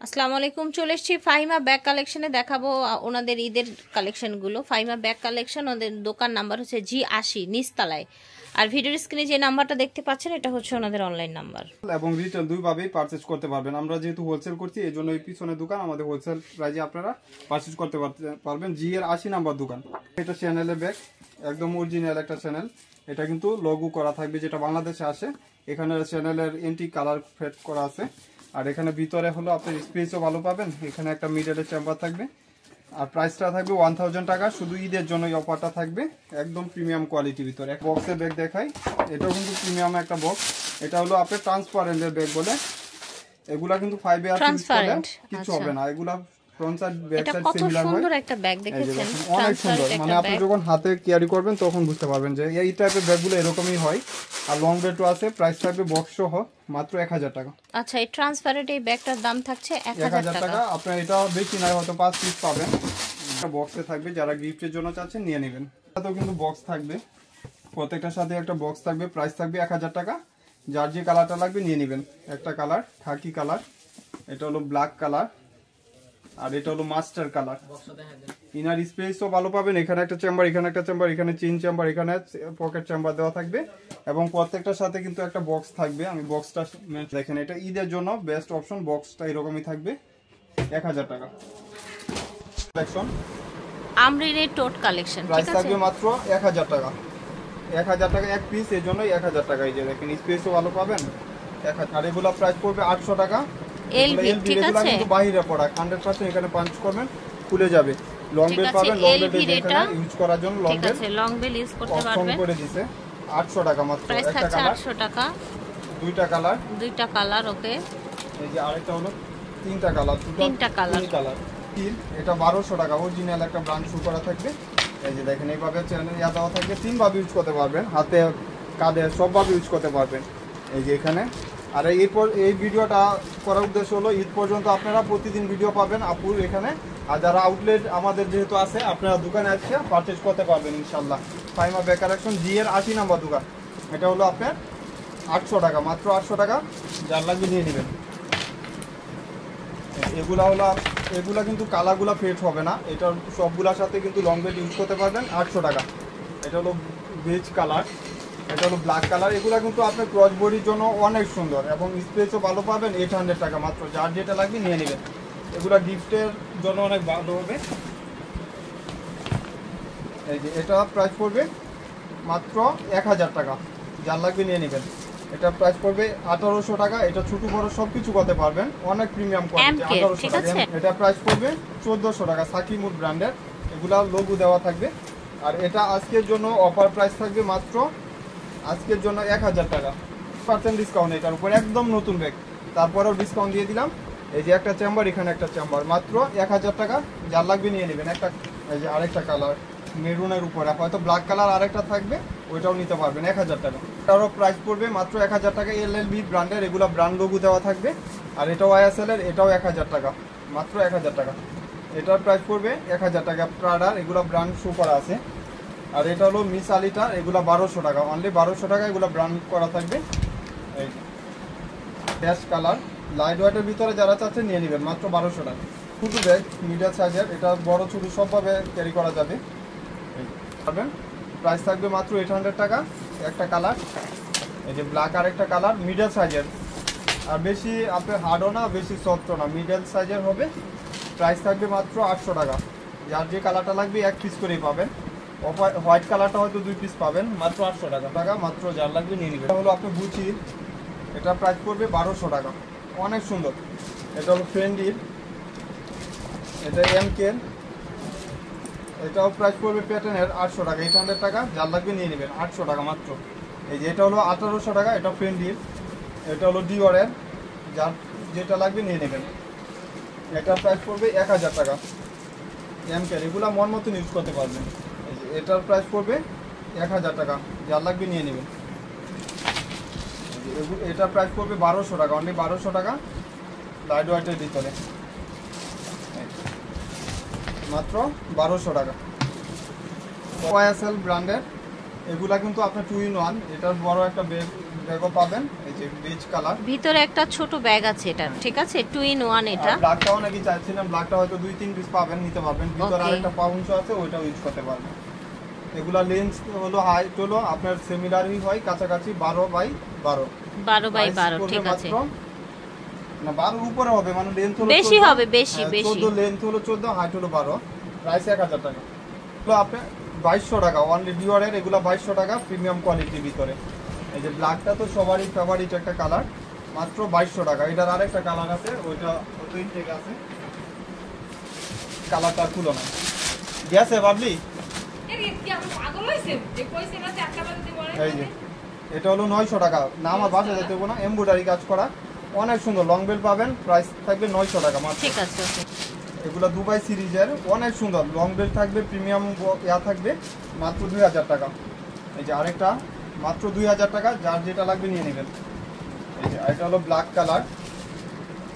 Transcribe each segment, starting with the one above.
আসসালামু আলাইকুম। চলে এসেছি ফাহিমা ব্যাগ কালেকশনে, দেখাবো ওনাদের ঈদের কালেকশনগুলো। ফাহিমা ব্যাগ কালেকশন, ওদের দোকান নাম্বার হচ্ছে G80 নিচতলায়। আর ভিডিওর স্ক্রিনে যে নাম্বারটা দেখতে পাচ্ছেন এটা হচ্ছে ওনাদের অনলাইন নাম্বার। এবং রিটেল দুইভাবেই পারচেজ করতে পারবেন। আমরা যেহেতু হোলসেল করছি এই জন্য এই পিছনের দোকান আমাদের হোলসেল প্রাইজে আপনারা পারচেজ করতে পারবেন। G80 নাম্বার দোকান। এটা চ্যানেলের ব্যাগ, একদম অরিজিনাল একটা চ্যানেল। এটা কিন্তু লোগো করা থাকবে যেটা বাংলাদেশে আসে। এখানে চ্যানেলের এন্টি কালার ফেড করা আছে। আর এখানে ভিতরে হলো আপনার স্পেসও ভালো পাবেন। এখানে একটা মিডলের চেম্বার থাকবে। আর প্রাইসটা থাকবে 1000 টাকা। শুধু ঈদের জন্য এই অফারটা থাকবে, একদম প্রিমিয়াম কোয়ালিটির ভিতরে। এক বক্সের ব্যাগ দেখাই, এটাও কিন্তু প্রিমিয়াম একটা বক্স। এটা হলো আপনার ট্রান্সপারেন্টের ব্যাগ বলে। এগুলা কিন্তু 5 ইয়ার কিছু হবে না। এগুলা front side back side similar হয়। সুন্দর একটা ব্যাগ দেখেছেন, অনেক সুন্দর। মানে আপনি যখন হাতে ক্যারি করবেন তখন বুঝতে পারবেন যে এই টাইপের ব্যাগগুলো এরকমই হয়। আর লং রেটও আছে। প্রাইস থাকবে বক্স সহ মাত্র 1000 টাকা। আচ্ছা, এই ট্রান্সপারেন্ট এই ব্যাগটার দাম থাকছে 1000 টাকা। আপনার এটা বেশি নয়, হয়তো 5 পিস পাবেন। একটা বক্সে থাকবে, যারা গিফটের জন্য চাচ্ছেন নিয়ে নেবেন। এটাতেও কিন্তু বক্স থাকবে, প্রত্যেকটার সাথে একটা বক্স থাকবে। প্রাইস থাকবে 1000 টাকা। যার যে কালারটা লাগবে নিয়ে নেবেন। একটা কালার খাকি কালার, এটা হলো ব্ল্যাক কালার, আর এটা হলো মাস্টার কালার। ইনার স্পেসও ভালো পাবেন। এখানে একটা চেম্বার, এখানে একটা চেম্বার, এখানে চেইন চেম্বার, এখানে পকেট চেম্বার দেওয়া থাকবে। এবং প্রত্যেকটার সাথে কিন্তু একটা বক্স থাকবে। আমি বক্সটা দেখেন, এটা ঈদের জন্য বেস্ট অপশন। বক্সটা এরকমই থাকবে 1000 টাকা। কালেকশন আমরিনের টোট কালেকশন, প্রাইস থাকবে মাত্র 1000 টাকা। 1000 টাকা এক পিস, এই জন্য 1000 টাকা। এই যে দেখেন স্পেসও ভালো পাবেন। 1000। আর এগুলো প্রাইস পড়বে 800 টাকা। এলভি, ঠিক আছে, কিন্তু বাইরে প্রোডাক্ট 100%। এখানে পাঞ্চ করবেন খুলে যাবে। লং বেল পাবেন, লং বেল এখানে ইউজ করার জন্য লং বেল, ঠিক আছে, লং বেল ইউজ করতে পারবেন। করে দিয়েছে 800 টাকা মাত্র। একটা কালার 800 টাকা, দুইটা কালার। ওকে, এই যে আরেকটা হলো তিনটা কালার, তিনটা কালার। এটা 1200 টাকা। অরিজিনাল একটা ব্র্যান্ড শু করা থাকবে। এই যে দেখেন এইভাবে চ্যানেল দেওয়া থাকবে। 3 ভাবে ইউজ করতে পারবেন, হাতে কাঁধে সবভাবে ইউজ করতে পারবেন। এই যে এখানে। আর এই ভিডিওটা করার উদ্দেশ্য হলো ঈদ পর্যন্ত আপনারা প্রতিদিন ভিডিও পাবেন আপুর এখানে। আর যারা আউটলেট আমাদের যেহেতু আছে, আপনারা দোকানে আসছে পারচেজ করতে পারবেন ইনশাল্লাহ। Fahima bag collection, G80 number দোকান। এটা হলো আপনার 800 টাকা, মাত্র 800 টাকা। যার লাগবে নিয়ে নেবেন। এগুলা কিন্তু কালারগুলা ফেড হবে না। এটা সবগুলোর সাথে কিন্তু লং বেল ইউজ করতে পারবেন। 800 টাকা। এটা হলো বেজ কালার, এটা হলো ব্ল্যাক কালার। এগুলা কিন্তু আপনার ক্রস বডির জন্য অনেক সুন্দর এবং স্পেসও ভালো পাবেন। 800 টাকা মাত্র। যার যেটা লাগবে নিয়ে নেবেন। এগুলা গিফটের জন্য অনেক ভালো হবে। এই যে এটা প্রাইস পড়বে মাত্র 1000 টাকা। যার লাগবে নিয়ে নেবেন। এটা প্রাইস পড়বে 1800 টাকা। এটা ছোট বড় সবকিছু করতে পারবেন, অনেক প্রিমিয়াম কোয়ালিটি। 1800 টাকা। এটা প্রাইস পড়বে 1400 টাকা। সাকিমুড ব্র্যান্ডের, এগুলা লোগো দেওয়া থাকবে। আর এটা আজকের জন্য অফার প্রাইস থাকবে মাত্র আজকের জন্য 1000 টাকা। 5% ডিসকাউন্ট এটার উপর, একদম নতুন ব্যাগ। তারপরেও ডিসকাউন্ট দিয়ে দিলাম। এই যে একটা চেম্বার, এখানে একটা চেম্বার, মাত্র 1000 টাকা। যার লাগবে নিয়ে নেবেন। একটা এই যে আরেকটা কালার মেরুনের উপরে, হয়তো ব্ল্যাক কালার আরেকটা থাকবে, ওইটাও নিতে পারবেন 1000 টাকা। এটারও প্রাইস পড়বে মাত্র 1000 টাকা। LLB ব্র্যান্ডের, এগুলো ব্র্যান্ড লোগো দেওয়া থাকবে। আর এটাও YSL এর, এটাও 1000 টাকা, মাত্র 1000 টাকা। এটার প্রাইস পড়বে 1000 টাকা। প্রাডার, এগুলো ব্র্যান্ড শো করা আছে। আর এটা হলো মিস আলিটা, এগুলো 1200 টাকা, অনলি 1200 টাকা। এগুলো ব্র্যান্ড করা থাকবে। এই ড্যাশ কালার লাইট ওয়েটের ভিতরে যারা চাচ্ছে নিয়ে নেবেন, মাত্র 1200 টাকা। ছোটো ব্যাগ মিডিয়াম সাইজের, এটা বড় ছোট সবভাবে ক্যারি করা যাবে। পাবেন। প্রাইস থাকবে মাত্র 800 টাকা। একটা কালার, এই যে ব্ল্যাক, আর একটা কালার মিডিয়াম সাইজের। আর বেশি আপনার হার্ডও না, বেশি সফটও না, মিডিয়াম সাইজের হবে। প্রাইস থাকবে মাত্র 800 টাকা। যার যে কালারটা লাগবে এক পিস করেই পাবেন। হোয়াইট কালারটা হয়তো 2 পিস পাবেন, মাত্র 800 টাকা মাত্র। যার লাগবে নিয়ে নেবেন। এটা হলো আপনার গুচি, এটা প্রাইস পড়বে 1200 টাকা, অনেক সুন্দর। এটা হলো ফ্রেন্ডির, এটা MK-এর, এটাও প্রাইস পড়বে প্যাটার্নের 800 টাকা। 800 টাকা। যার লাগবে নিয়ে নেবেন, 800 টাকা মাত্র। এই যে এটা হলো 1800 টাকা, এটা ফ্রেন্ডির। এটা হলো ডিওরের, যার যেটা লাগবে নিয়ে নেবেন। এটা প্রাইস পড়বে 1000 টাকা। MK-এর, এগুলো মন মতন ইউজ করতে পারবেন। এই যে এটার প্রাইস পড়বে 1000 টাকা। যার লাগবে নিয়ে নেবেন। এটার প্রাইস পড়বে 1200 টাকা, অনলি 1200 টাকা। লাইট ওয়েটের ভিতরে মাত্র 1200 টাকা। YSL ব্র্যান্ডের, এগুলা কিন্তু আপনার 2 in 1। এটার বড় একটা ব্যাগও পাবেন, এই যে বেজ কালার। ভিতরে একটা ছোট ব্যাগ আছে এটা, ঠিক আছে, 2 in 1 এটা। ব্ল্যাকটাও নাকি চাইছিলাম, ব্ল্যাকটা হয়তো 2-3 পিস পাবেন, নিতে পারবেন। ভিতরে আরেকটা পাউন্স আছে, ওইটাও ইউজ করতে পারবেন। এগুলা লেন্স হলো হাইট হলো আপনার সিমিলারই হয়, কাছাকাছি 12x12। 12x12 ঠিক আছে, না 12 এর উপরে হবে, মানে লেন্থ হলো বেশি হবে, বেশি বেশি। 14, লেন্থ হলো 14, হাইট হলো 12। প্রাইস 1000 টাকা। এগুলো আপনি 2200 টাকা অনলি ডিওরের, এগুলো 2200 টাকা প্রিমিয়াম কোয়ালিটির ভিতরে। এই যে ব্ল্যাকটা তো সবারই ফেভারিট একটা কালার, মাত্র 2200 টাকা। এটার আরেকটা কালার আছে, ওইটা ওই থেকে আছে, কালারটা খুলো না গেছে বাবলি। এই যে এটা হলো 900 টাকা, না আমার বাসায় যেতে হবে না, এমব্রয়ডারি কাজ করা, অনেক সুন্দর লং বেল পাবেন, প্রাইস থাকবে 900 টাকা মাত্র। ঠিক আছে, ওকে। এগুলো দুবাই সিরিজের, অনেক সুন্দর লং বেল থাকবে, প্রিমিয়াম ইয়া থাকবে, মাত্র 2000 টাকা। এই যে আরেকটা মাত্র 2000 টাকা, যার যেটা লাগবে নিয়ে নেবেন। এই যে এটা হলো ব্ল্যাক কালার,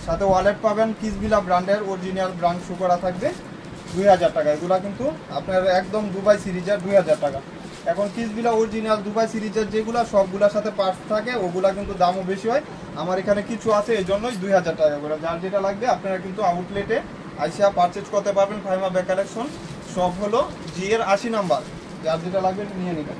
সাথে ওয়ালেট পাবেন কিসবিলা ব্র্যান্ডের, অরিজিনাল ব্র্যান্ড শু করা থাকবে, 2000 টাকা। এগুলা কিন্তু আপনার একদম দুবাই সিরিজের 2000 টাকা। এখন কিসবিলা অরিজিনাল দুবাই সিরিজের যেগুলা সবগুলোর সাথে পার্টস থাকে, ওগুলা কিন্তু দামও বেশি হয়। আমার এখানে কিছু আছে, এই জন্যই 2000 টাকা করে। যার যেটা লাগবে আপনারা কিন্তু আউটলেটে আইসা পারচেজ করতে পারবেন। ফাইমা ব্যাগ কালেকশন সব হলো জি এর 80 নাম্বার, যার যেটা লাগবে নিয়ে নেবেন।